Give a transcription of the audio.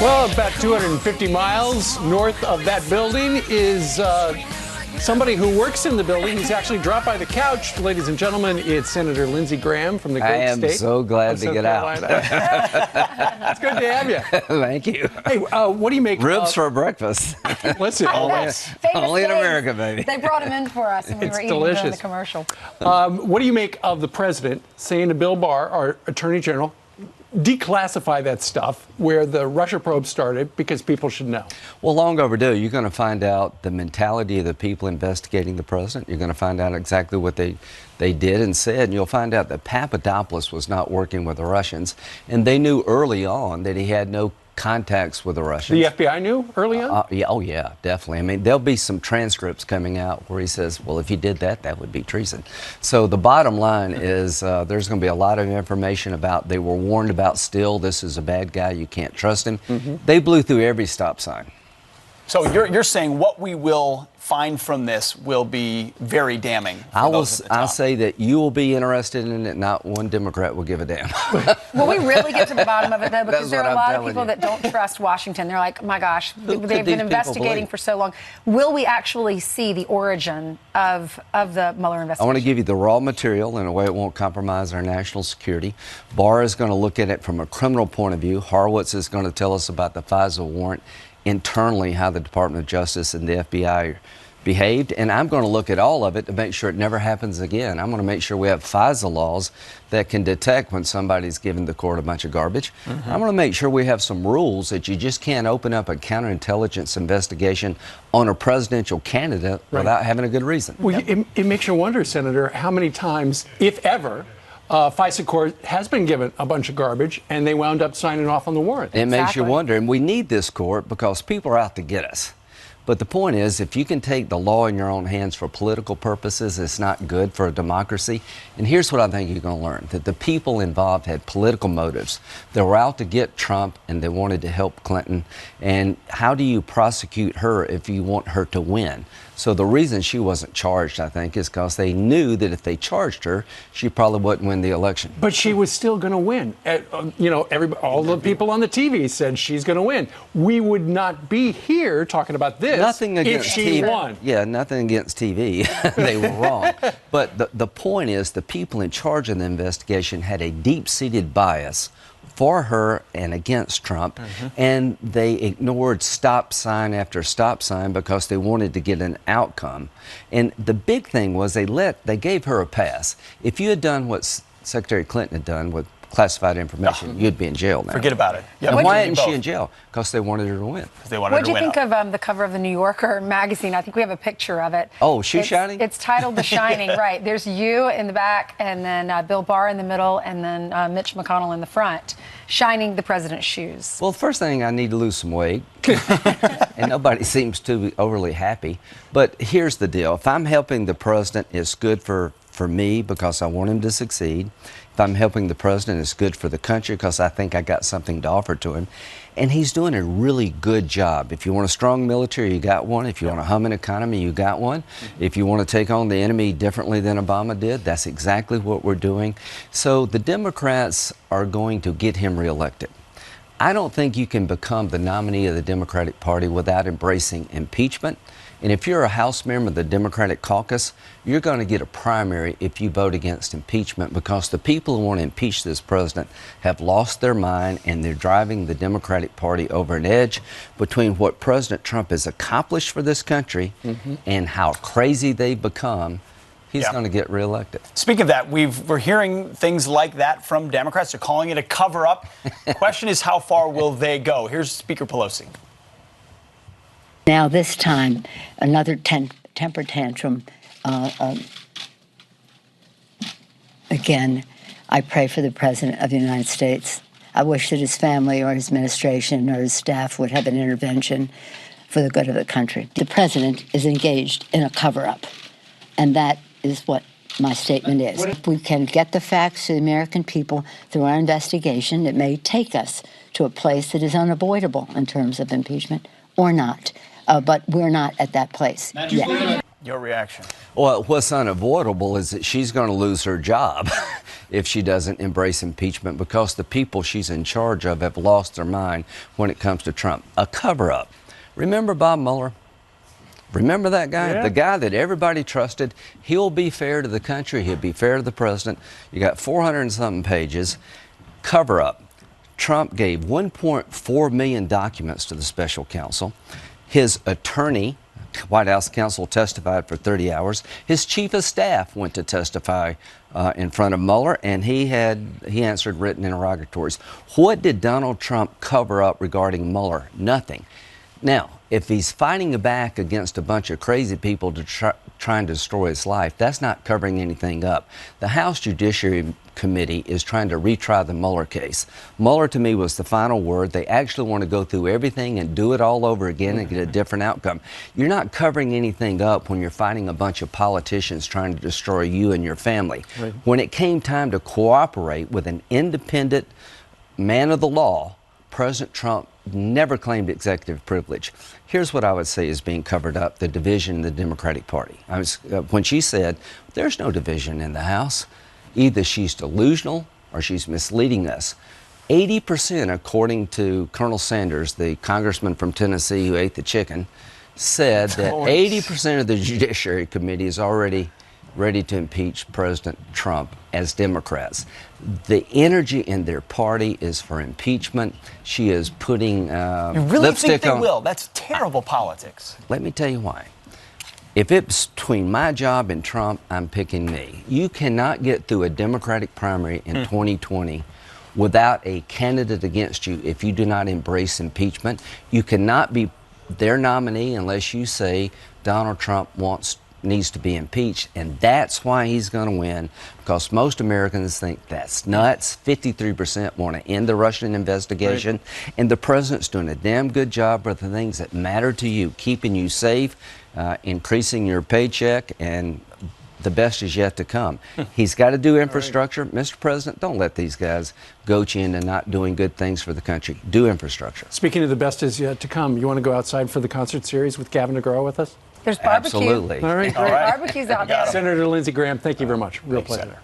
Well, about 250 miles north of that building is somebody who works in the building. He's actually dropped by the couch. Ladies and gentlemen, it's Senator Lindsey Graham from the great state. I am so glad to get out. It's good to have you. Thank you. Hey, what do you make Ribs for breakfast. Listen, only in America, baby. They brought them in for us, and we were eating during the commercial. What do you make of the president saying to Bill Barr, our attorney general, declassify that stuff where the Russia probe started because people should know? Well, long overdue. You're going to find out the mentality of the people investigating the president. You're going to find out exactly what they did and said, and you'll find out that Papadopoulos was not working with the Russians, and they knew early on that he had no contacts with the Russians. The FBI knew early on? Yeah, definitely. I mean, there'll be some transcripts coming out where he says, well, if you did that, that would be treason. So the bottom line is there's going to be a lot of information about, they were warned about Steele. This is a bad guy. You can't trust him. They blew through every stop sign. So you're saying what we will find from this will be very damning. I'll say that you will be interested in it. Not one Democrat will give a damn. Will we really get to the bottom of it, though? Because there are a lot of people that don't trust Washington. They're like, my gosh, they've been investigating for so long. Will we actually see the origin of the Mueller investigation? I want to give you the raw material in a way it won't compromise our national security. Barr is going to look at it from a criminal point of view. Horowitz is going to tell us about the FISA warrant, internally how the Department of Justice and the FBI behaved, and I'm going to look at all of it to make sure it never happens again. I'm going to make sure we have FISA laws that can detect when somebody's giving the court a bunch of garbage. I'm going to make sure we have some rules that you just can't open up a counterintelligence investigation on a presidential candidate without having a good reason. Well, it makes you wonder, Senator, how many times, if ever, FISA court has been given a bunch of garbage, and they wound up signing off on the warrant. It makes you wonder, and we need this court because people are out to get us. But the point is, if you can take the law in your own hands for political purposes, it's not good for a democracy. And here's what I think you're going to learn, that the people involved had political motives. They were out to get Trump, and they wanted to help Clinton. And how do you prosecute her if you want her to win? So the reason she wasn't charged, I think, is because they knew that if they charged her, she probably wouldn't win the election. But she was still going to win. You know, all the people on the TV said she's going to win. We would not be here talking about this if she won. Yeah, nothing against TV. They were wrong. But the point is, the people in charge of the investigation had a deep-seated bias for her and against Trump, and they ignored stop sign after stop sign because they wanted to get an outcome. And the big thing was they gave her a pass. If you had done what Secretary Clinton had done with classified information, you'd be in jail now. Forget about it. And why isn't she in jail? Because they wanted her to win. What do you think of the cover of the New Yorker magazine? I think we have a picture of it. Oh, Shoe Shining? It's titled The Shining, right. There's you in the back, and then Bill Barr in the middle, and then Mitch McConnell in the front, shining the president's shoes. Well, the first thing, I need to lose some weight. And nobody seems to be overly happy. But here's the deal. If I'm helping the president, it's good for me because I want him to succeed. If I'm helping the president, it's good for the country because I think I got something to offer to him. And he's doing a really good job. If you want a strong military, you got one. If you want a humming economy, you got one. If you want to take on the enemy differently than Obama did, that's exactly what we're doing. So the Democrats are going to get him reelected. I don't think you can become the nominee of the Democratic Party without embracing impeachment. And if you're a House member of the Democratic caucus, you're going to get a primary if you vote against impeachment, because the people who want to impeach this president have lost their mind, and they're driving the Democratic Party over an edge between what President Trump has accomplished for this country and how crazy they've become. He's going to get reelected. Speaking of that, we're hearing things like that from Democrats. They're calling it a cover-up. The question is, how far will they go? Here's Speaker Pelosi. Now, this time, another temper tantrum. Again, I pray for the President of the United States. I wish that his family or his administration or his staff would have an intervention for the good of the country. The President is engaged in a cover-up, and that is what my statement is. If we can get the facts to the American people through our investigation, it may take us to a place that is unavoidable in terms of impeachment or not. But we're not at that place yet. Your reaction? Well, what's unavoidable is that she's going to lose her job if she doesn't embrace impeachment, because the people she's in charge of have lost their mind when it comes to Trump. A cover-up. Remember Bob Mueller? Remember that guy? Yeah. The guy that everybody trusted. He'll be fair to the country. He'll be fair to the president. You got 400 and something pages. Cover-up. Trump gave 1.4 million documents to the special counsel. His attorney, White House counsel, testified for 30 hours. His chief of staff went to testify in front of Mueller, and he answered written interrogatories. What did Donald Trump cover up regarding Mueller? Nothing. Now, if he's fighting back against a bunch of crazy people to try and destroy his life, that's not covering anything up. The House Judiciary Committee is trying to retry the Mueller case. Mueller, to me, was the final word. They actually want to go through everything and do it all over again and get a different outcome. You're not covering anything up when you're fighting a bunch of politicians trying to destroy you and your family. Right. When it came time to cooperate with an independent man of the law, President Trump never claimed executive privilege. Here's what I would say is being covered up: the division in the Democratic Party. When she said, there's no division in the House, either she's delusional or she's misleading us. 80%, according to Colonel Sanders, the congressman from Tennessee who ate the chicken, said that 80% of the Judiciary Committee is already ready to impeach President Trump as Democrats. The energy in their party is for impeachment. She is putting you really lipstick think they on. will? That's terrible politics. Let me tell you why. If it's between my job and Trump, I'm picking me. You cannot get through a Democratic primary in 2020 without a candidate against you if you do not embrace impeachment. You cannot be their nominee unless you say Donald Trump needs to be impeached, and that's why he's going to win, because most Americans think that's nuts. 53% want to end the Russian investigation, right. And the president's doing a damn good job with the things that matter to you, keeping you safe, increasing your paycheck, and the best is yet to come. He's got to do infrastructure. Right. Mr. President, don't let these guys goat you into not doing good things for the country. Do infrastructure. Speaking of the best is yet to come, you want to go outside for the concert series with Gavin DeGraw with us? There's barbecue. Absolutely. All right, great. Barbecue's out there. Senator Lindsey Graham, thank you very much. Real pleasure. Senator.